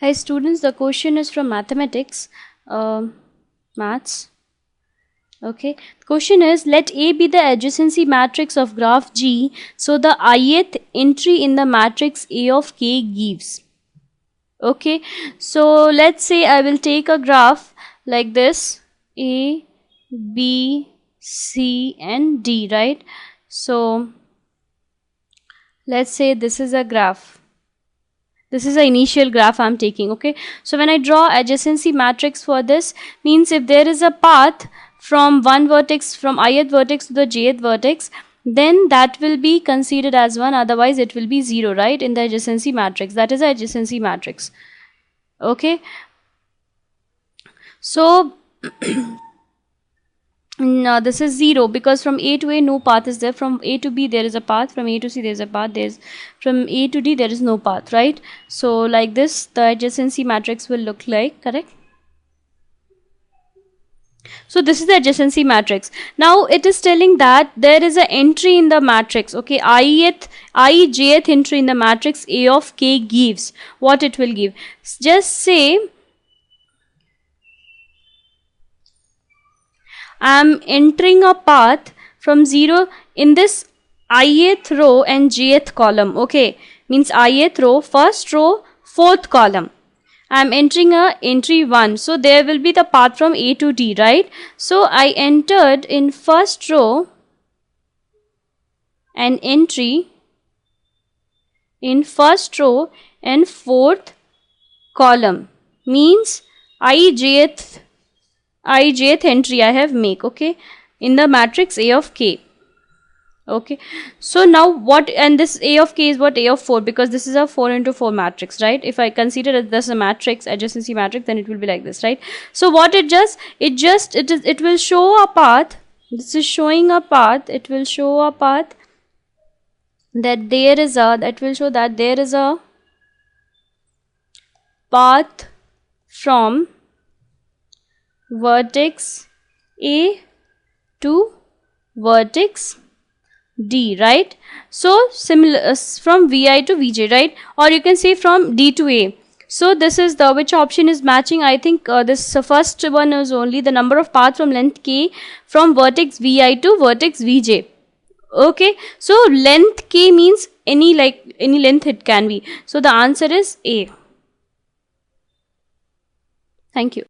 Hi students, the question is from mathematics, maths. Okay, question is, let A be the adjacency matrix of graph G, so the ith entry in the matrix A of K gives. Okay, so let's say I will take a graph like this, A, B, C and D, right? So let's say this is a graph. This is the initial graph I'm taking. Okay, so when I draw adjacency matrix for this, means if there is a path from one vertex, from ith vertex to the jth vertex, then that will be considered as 1, otherwise it will be 0, right, in the adjacency matrix. That is the adjacency matrix. Okay, so no, this is 0 because from A to A no path is there. From A to B there is a path. From A to C there is a path. From A to D there is no path, right? So like this the adjacency matrix will look like, correct? So this is the adjacency matrix. Now it is telling that there is an entry in the matrix. Okay, jth entry in the matrix A of K gives what it will give. Just say I am entering a path from 0 in this ith row and jth column. Okay, means ith row, first row, fourth column. I am entering a entry 1. So there will be the path from A to D, right? So I entered in first row an entry in first row and fourth column. Means ijth entry I have make, okay, in the matrix A of K. Okay, so now what, and this A of K is what, A of 4, because this is a 4 into 4 matrix, right? If I consider it as a matrix, adjacency matrix, then it will be like this, right? So what it will show a path. This is showing a path. It will show a path that there is a, that will show that there is a path from vertex A to vertex D, right? So similar from Vi to Vj, right? Or you can say from D to A. So this is the, which option is matching? I think this first one is only the number of paths from length K from vertex Vi to vertex Vj. Okay, so length K means any length it can be. So the answer is A. Thank you.